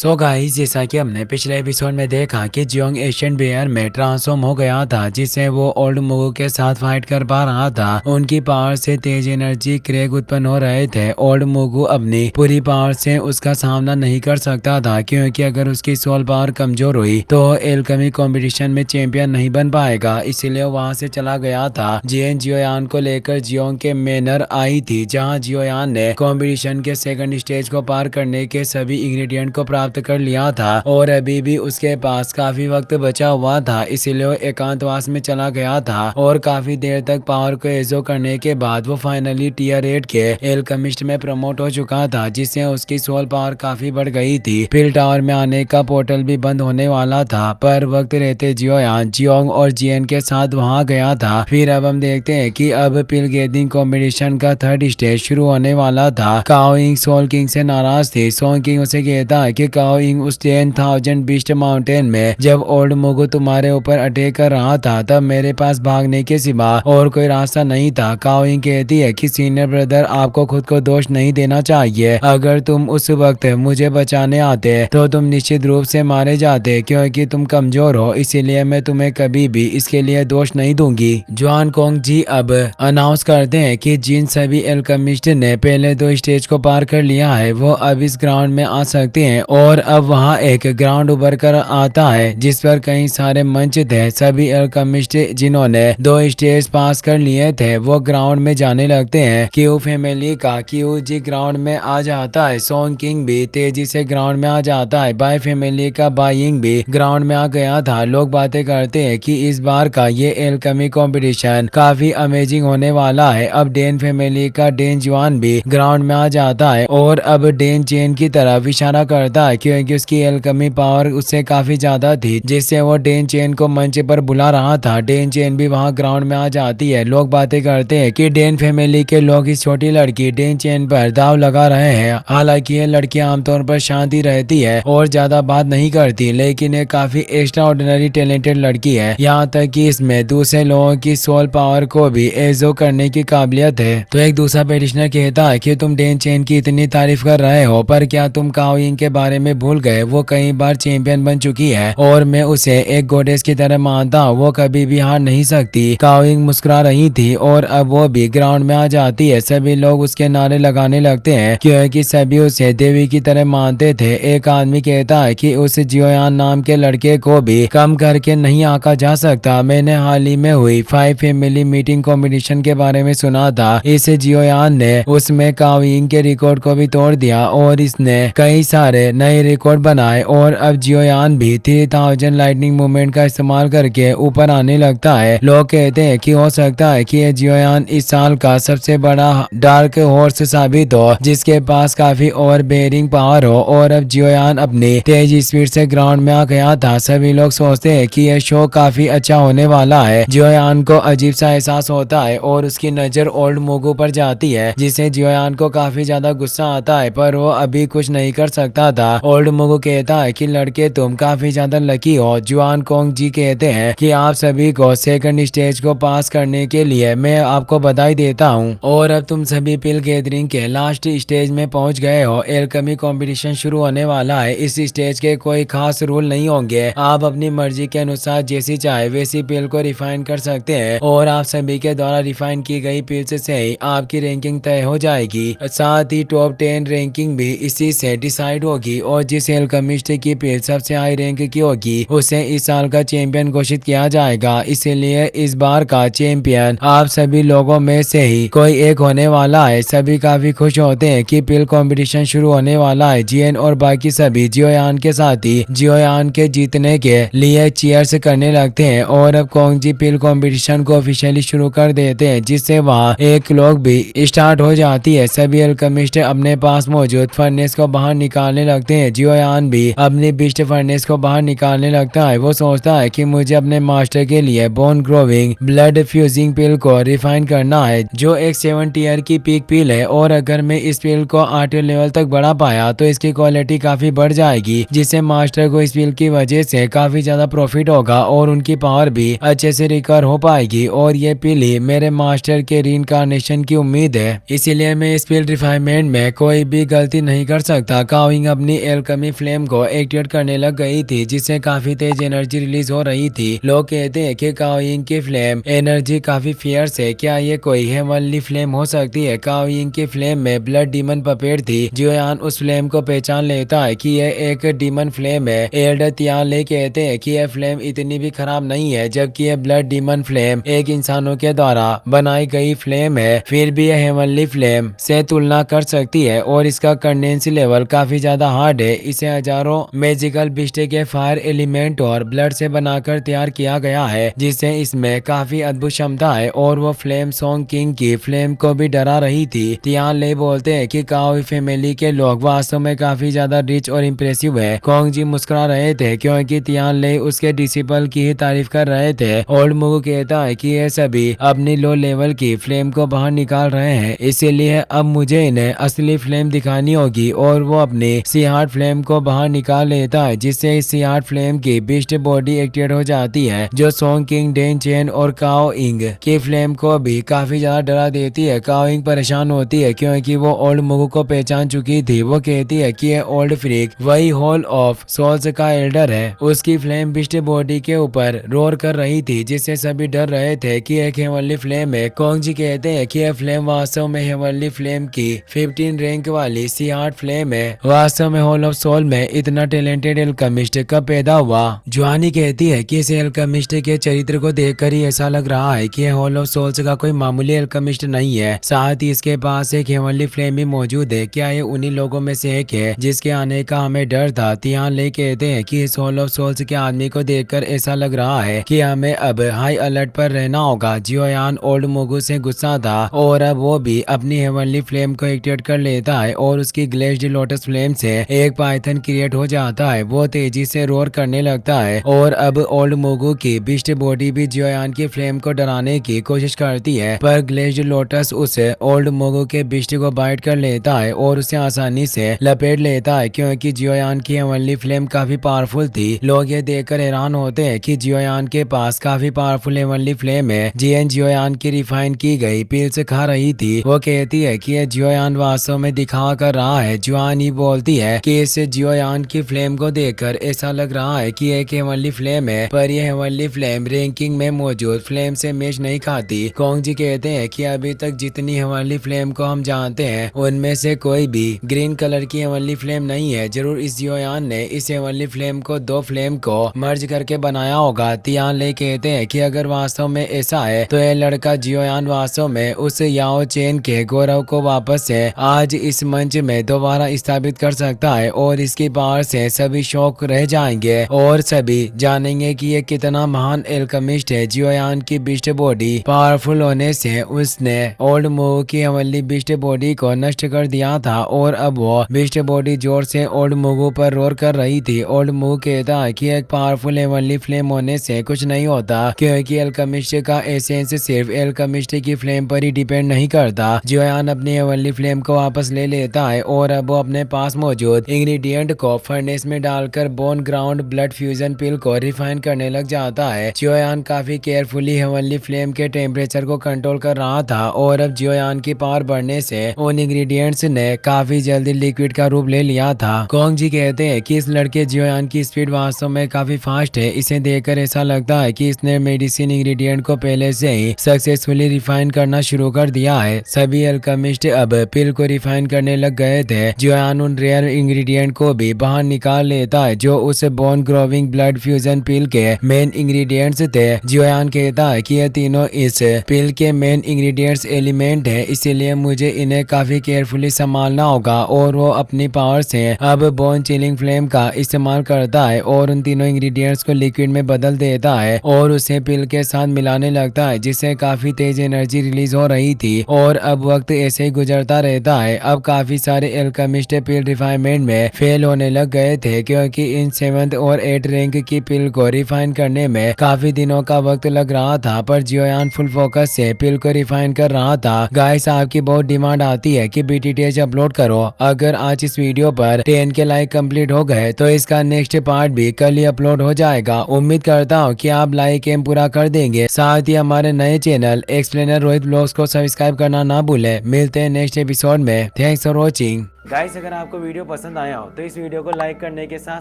So guys, जैसा कि हमने पिछले एपिसोड में देखा कि जियोंग एशियन बेयर में ट्रांसफॉर्म हो गया था, जिससे वो ओल्ड मुगु के साथ फाइट कर पा रहा था। उनकी पावर से तेज एनर्जी क्रेग उत्पन्न हो रहे थे। ओल्ड मुगु अपनी पूरी पावर से उसका सामना नहीं कर सकता था, क्योंकि अगर उसकी सोल पावर कमजोर हुई तो एल्केमी कंपटीशन में चैंपियन नहीं बन पाएगा। इसीलिए वहां से चला गया था। जियन जियोयान को लेकर जियोंग के मेनर आई थी, जहाँ जियोयान ने कंपटीशन के सेकंड स्टेज को पार करने के सभी इंग्रेडिएंट को प्राप्त कर लिया था और अभी भी उसके पास काफी वक्त बचा हुआ था। इसीलिए वो एकांतवास में चला गया था और काफी देर तक पावर को एजो करने के बाद वो फाइनली टीयर 8 के एल्केमिस्ट में प्रमोट हो चुका था, जिससे उसकी सोल पावर काफी बढ़ गई थी। पिल टावर में आने का पोर्टल भी बंद होने वाला था, पर वक्त रहते जियोयान जियोंग और जियन के साथ वहां गया था। फिर अब हम देखते हैं कि अब पिल गेदिंग कॉम्पिटिशन का थर्ड स्टेज शुरू होने वाला था। काओइंग सोल किंग से नाराज थी। सोल किंग उसे कहता है कि काओइंग उस 10,000 बीस्ट माउंटेन में जब ओल्ड मुगु तुम्हारे ऊपर अटैक कर रहा था, तब मेरे पास भागने के सिवा और कोई रास्ता नहीं था। काओइंग कहती है कि सीनियर ब्रदर, आपको खुद को दोष नहीं देना चाहिए। अगर तुम उस वक्त मुझे बचाने आते तो तुम निश्चित रूप से मारे जाते, क्योंकि तुम कमजोर हो। इसीलिए मैं तुम्हें कभी भी इसके लिए दोष नहीं दूंगी। जुआन कोंग जी अब अनाउंस करते हैं कि जिन सभी एल्केमिस्ट ने पहले 2 स्टेज को पार कर लिया है, वो अब इस ग्राउंड में आ सकते हैं। और अब वहां एक ग्राउंड उभर कर आता है, जिस पर कई सारे मंच थे। सभी एल्केमिस्ट जिन्होंने 2 स्टेज पास कर लिए थे, वो ग्राउंड में जाने लगते हैं। क्यू फैमिली का क्यू जी ग्राउंड में आ जाता है। सोंग किंग भी तेजी से ग्राउंड में आ जाता है। बाय फैमिली का बाइंग भी ग्राउंड में आ गया था। लोग बातें करते हैं कि इस बार का ये एल्केमी कंपटीशन काफी अमेजिंग होने वाला है। अब डेन फैमिली का डेन जुआन भी ग्राउंड में आ जाता है और अब डेन चेन की तरफ इशारा करता है, क्योंकि उसकी एल्केमी पावर उससे काफी ज्यादा थी, जिससे वो डेन चेन को मंच पर बुला रहा था। डेन चेन भी वहां ग्राउंड में आ जाती है। लोग बातें करते हैं कि डेन फैमिली के लोग इस छोटी लड़की डेन चेन पर दाव लगा रहे हैं। हालांकि ये लड़की आमतौर पर शांति रहती है और ज्यादा बात नहीं करती, लेकिन ये काफी एक्स्ट्रा ऑर्डिनरी टैलेंटेड लड़की है। यहाँ तक कि इसमें दूसरे लोगों की सोल पावर को भी एजो करने की काबिलियत है। तो एक दूसरा पेटिशनर कहता है कि तुम डेन चेन की इतनी तारीफ कर रहे हो, पर क्या तुम काओइंग के बारे में भूल गए? वो कई बार चैंपियन बन चुकी है और मैं उसे एक गॉडेस की तरह मानता हूँ। वो कभी भी हार नहीं सकती। काओइंग मुस्कुरा रही थी और अब वो भी ग्राउंड में आ जाती है। सभी लोग उसके नारे लगाने लगते हैं, क्योंकि सभी उसे देवी की तरह मानते थे। एक आदमी कहता है कि उस जियोयान नाम के लड़के को भी कम करके नहीं आंका जा सकता। मैंने हाल ही में हुई 5 फैमिली मीटिंग कंपटीशन के बारे में सुना था। इस जियोयान ने उसमें काओइंग के रिकॉर्ड को भी तोड़ दिया और इसने कई सारे नए रिकॉर्ड बनाए। और अब जियोयान भी 3000 लाइटनिंग मूवमेंट का इस्तेमाल करके ऊपर आने लगता है। लोग कहते हैं कि हो सकता है कि ये जियोयान इस साल का सबसे बड़ा डार्क हॉर्स साबित हो, जिसके पास काफी ओवर बेयरिंग पावर हो। और अब जियोयान अपनी तेज स्पीड से ग्राउंड में आ गया था। सभी लोग सोचते हैं कि यह शो काफी अच्छा होने वाला है। जियोयान को अजीब सा एहसास होता है और उसकी नजर ओल्ड मुगु पर जाती है, जिससे जियोयान को काफी ज्यादा गुस्सा आता है, पर वो अभी कुछ नहीं कर सकता था। ओल्ड मुगु कहता है कि लड़के, तुम काफी ज्यादा लकी हो। जुआन कोंग जी कहते हैं कि आप सभी को सेकंड स्टेज को पास करने के लिए मैं आपको बधाई देता हूँ। और अब तुम सभी पिल गैदरिंग के लास्ट स्टेज में पहुंच गए हो। एल्केमी कंपटीशन शुरू होने वाला है। इस स्टेज के कोई खास रूल नहीं होंगे। आप अपनी मर्जी के अनुसार जैसी चाहे वैसी पिल को रिफाइन कर सकते हैं और आप सभी के द्वारा रिफाइन की गई पिल्स से ही आपकी रैंकिंग तय हो जाएगी। साथ ही टॉप 10 रैंकिंग भी इसी से डिसाइड होगी और जिस एल्केमिस्ट की पिल सबसे हाई रैंक की होगी उसे इस साल का चैंपियन घोषित किया जाएगा। इसीलिए इस बार का चैंपियन आप सभी लोगों में से ही कोई एक होने वाला है। सभी काफी खुश होते हैं कि पिल कंपटीशन शुरू होने वाला है। जियन और बाकी सभी जियोयान के साथी जियोयान के जीतने के लिए चीयर्स करने लगते हैं और अब कोंग जी पिल कंपटीशन को ऑफिशियली शुरू कर देते हैं, जिससे वहाँ एक लोग भी स्टार्ट हो जाती है। सभी एल्केमिस्ट अपने पास मौजूद फर्नेस को बाहर निकालने लगते हैं। जियोयान भी अपनी बिस्ट फर्नेस को बाहर निकालने लगता है। वो सोचता है कि मुझे अपने मास्टर के लिए बोन ग्रोविंग ब्लड फ्यूजिंग पिल को रिफाइन करना है, जो एक 7 टीयर की पीक पिल है। और अगर मैं इस पिल को 8 लेवल तक बढ़ा पाया तो इसकी क्वालिटी काफी बढ़ जाएगी, जिससे मास्टर को इस पिल की वजह से काफी ज्यादा प्रॉफिट होगा और उनकी पावर भी अच्छे से रिकवर हो पाएगी। और ये पिल ही मेरे मास्टर के रीइंकार्नेशन की उम्मीद है, इसीलिए मैं इस पिल रिफाइनमेंट में कोई भी गलती नहीं कर सकता। काओइंग अपनी एल्केमी फ्लेम को एक्टिवेट करने लग गई थी, जिससे काफी तेज एनर्जी रिलीज हो रही थी। लोग कहते हैं कि काओ यिंग की फ्लेम एनर्जी काफी फियर्स है। क्या ये कोई हेवनली फ्लेम हो सकती है? काओ यिंग की फ्लेम में ब्लड डीमन पपेट थी। जियोयान उस फ्लेम को पहचान लेता है कि यह एक डीमन फ्लेम है। एल्डर तियानले कहते हैं कि यह फ्लेम इतनी भी खराब नहीं है, जबकि यह ब्लड डीमन फ्लेम एक इंसानों के द्वारा बनाई गई फ्लेम है, फिर भी यह हेवनली फ्लेम से तुलना कर सकती है और इसका कंडेंसी लेवल काफी ज्यादा हार्ड है। इसे हजारों मैजिकल बिस्टे के फायर एलिमेंट और ब्लड से बनाकर तैयार किया गया है, जिससे इसमें काफी अद्भुत क्षमता है और वो फ्लेम सॉन्ग किंग की फ्लेम को भी डरा रही थी। तियानले बोलते हैं कि काओ फैमिली के लोग वास्तव में काफी ज्यादा रिच और इम्प्रेसिव है। कोंग जी मुस्कुरा रहे थे क्योंकि तियानले उसके डिसिपल की ही तारीफ कर रहे थे। ओल्ड मुगु कहता है कि ये सभी अपनी लो लेवल की फ्लेम को बाहर निकाल रहे हैं, इसीलिए अब मुझे इन्हें असली फ्लेम दिखानी होगी। और वो अपनी सी हार्ट फ्लेम को बाहर निकाल लेता है, जिससे इस सी हार्ट फ्लेम की बिस्ट बॉडी एक्टिवेट हो जाती है, जो सॉन्ग किंग, डेन चेन और काओ यिंग की फ्लेम को भी काफी ज्यादा डरा देती है। काओ यिंग परेशान होती है क्योंकि वो ओल्ड मुगु को पहचान चुकी थी। वो कहती है कि ये ओल्ड फ्रीक वही हॉल ऑफ सोल्स का एल्डर है। उसकी फ्लेम बिस्ट बॉडी के ऊपर रोर कर रही थी, जिससे सभी डर रहे थे कि एक हेवनली फ्लेम है। कोंग जी कहते हैं कि यह फ्लेम वास्तव में हेवनली फ्लेम की 15 रैंक वाली सी हार्ट फ्लेम है। वास्तव में हॉल ऑफ सोल में इतना टैलेंटेड एल्केमिस्ट कब पैदा हुआ? जुआनी कहती है कि इस एल्केमिस्ट के चरित्र को देखकर ही ऐसा लग रहा है कि यह हॉल ऑफ सोल्स का कोई मामूली एल्केमिस्ट नहीं है, साथ ही इसके पास एक हेवनली फ्लेम भी मौजूद है। क्या ये उन्हीं लोगों में से एक है जिसके आने का हमें डर था? तियानले कहते हैं कि इस हॉल ऑफ सोल्स के आदमी को देखकर ऐसा लग रहा है कि हमें अब हाई अलर्ट पर रहना होगा। जियोयान ओल्ड मुगु से गुस्सा था और अब वो भी अपनी हेवनली फ्लेम को एक्टिवेट कर लेता है और उसकी ग्लेज्ड लोटस फ्लेम से एक पाइथन क्रिएट हो जाता है। वो तेजी से रोर करने लगता है और अब ओल्ड मुगु की बिस्ट बॉडी भी जियोयान की फ्लेम को डराने की कोशिश करती है, पर ग्लेज्ड लोटस उस ओल्ड मुगु के बिस्ट को बाइट कर लेता है और उसे आसानी से लपेट लेता है, क्योंकि जियोयान की हेवनली फ्लेम काफी पावरफुल थी। लोग ये देखकर हैरान होते हैं कि जियोयान के पास काफी पावरफुल हेवनली फ्लेम है। जियन जियोयान की रिफाइन की गई पिल्स खा रही थी। वो कहती है कि यह जियोयान वास्तव में दिखावा कर रहा है। जुआन ही बोलती है कि इस जियोयान की फ्लेम को देखकर ऐसा लग रहा है कि एक हेवनली फ्लेम है, पर यह हेवनली फ्लेम रैंकिंग में मौजूद फ्लेम से मैच नहीं खाती। कोंग जी कहते हैं कि अभी तक जितनी हेवनली फ्लेम को हम जानते हैं उनमें से कोई भी ग्रीन कलर की हेवनली फ्लेम नहीं है। जरूर इस जियोयान ने इस हेवनली फ्लेम को दो फ्लेम को मर्ज करके बनाया होगा। तियानले कहते हैं कि अगर वास्तव में ऐसा है तो यह लड़का जियोयान वास्तव में उस याओ चेन के गौरव को वापस से आज इस मंच में दोबारा स्थापित कर सकता है और इसकी पावर से सभी शौक रह जाएंगे और सभी जानेंगे कि ये कितना महान एल्केमिस्ट है। जियोयान की बिस्ट बॉडी पावरफुल होने से उसने ओल्ड मुगु की हेवनली बिस्ट बॉडी को नष्ट कर दिया था और अब वो बिस्ट बॉडी जोर से ओल्ड मुगु पर रोर कर रही थी। ओल्ड मुगु कहता है कि एक पावरफुल हेवनली फ्लेम होने से कुछ नहीं होता, क्योंकि एल्केमिस्ट का एसेंस सिर्फ एल्केमिस्ट की फ्लेम पर ही डिपेंड नहीं करता। जियोयान अपनी हेवनली फ्लेम को वापस ले लेता है और अब वो अपने पास मौजूद इंग्रेडिएंट को फर्नेस में डालकर बोन ग्राउंड ब्लड फ्यूजन पिल को रिफाइन करने लग जाता है। जियोयान काफी केयरफुली हेवनली फ्लेम के टेम्परेचर को कंट्रोल कर रहा था और अब जियोयान की पावर बढ़ने से उन इंग्रेडिएंट्स ने काफी जल्दी लिक्विड का रूप ले लिया था। कोंग जी कहते हैं कि इस लड़के जियोयान की स्पीड वास्तव में काफी फास्ट है। इसे देखकर ऐसा लगता है कि इसने मेडिसिन इंग्रेडिएंट को पहले से ही सक्सेसफुली रिफाइन करना शुरू कर दिया है। सभी एल्केमिस्ट अब पिल को रिफाइन करने लग गए थे। जियोयान उन रेयर इंग्रेडिएंट को भी बाहर निकाल लेता है जो उस बोन ग्रोविंग ब्लड फ्यूजन पिल के मेन इंग्रेडिएंट्स थे। जियोयान कहता है कि ये तीनों इस पिल के मेन इंग्रेडिएंट्स एलिमेंट है, इसीलिए मुझे इन्हें काफी केयरफुली संभालना होगा। और वो अपनी पावर से अब बोन चिलिंग फ्लेम का इस्तेमाल करता है और उन तीनों इंग्रेडिएंट्स को लिक्विड में बदल देता है और उसे पिल के साथ मिलाने लगता है, जिससे काफी तेज एनर्जी रिलीज हो रही थी। और अब वक्त ऐसे ही गुजरता रहता है। अब काफी सारे एल्केमिस्ट पिल रिफाइनमेंट में फेल होने लग गए थे, क्योंकि इन 7th और 8th रैंक की पिल को रिफाइन करने में काफी दिनों का वक्त लग रहा था। पर जियोयान फुल फोकस से पिल को रिफाइन कर रहा था। गाइस, आपकी बहुत डिमांड आती है कि BTTH अपलोड करो। अगर आज इस वीडियो पर 10 के लाइक कंप्लीट हो गए तो इसका नेक्स्ट पार्ट भी कल ही अपलोड हो जाएगा। उम्मीद करता हूँ कि आप लाइक एम पूरा कर देंगे। साथ ही हमारे नए चैनल एक्सप्लेनर रोहित ब्लॉग्स को सब्सक्राइब करना ना भूलें। मिलते हैं नेक्स्ट एपिसोड में। Thanks for watching. गाइस, अगर आपको वीडियो पसंद आया हो तो इस वीडियो को लाइक करने के साथ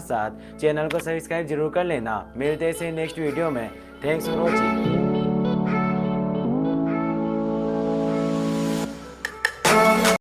साथ चैनल को सब्सक्राइब जरूर कर लेना। मिलते हैं नेक्स्ट वीडियो में। Thanks for watching.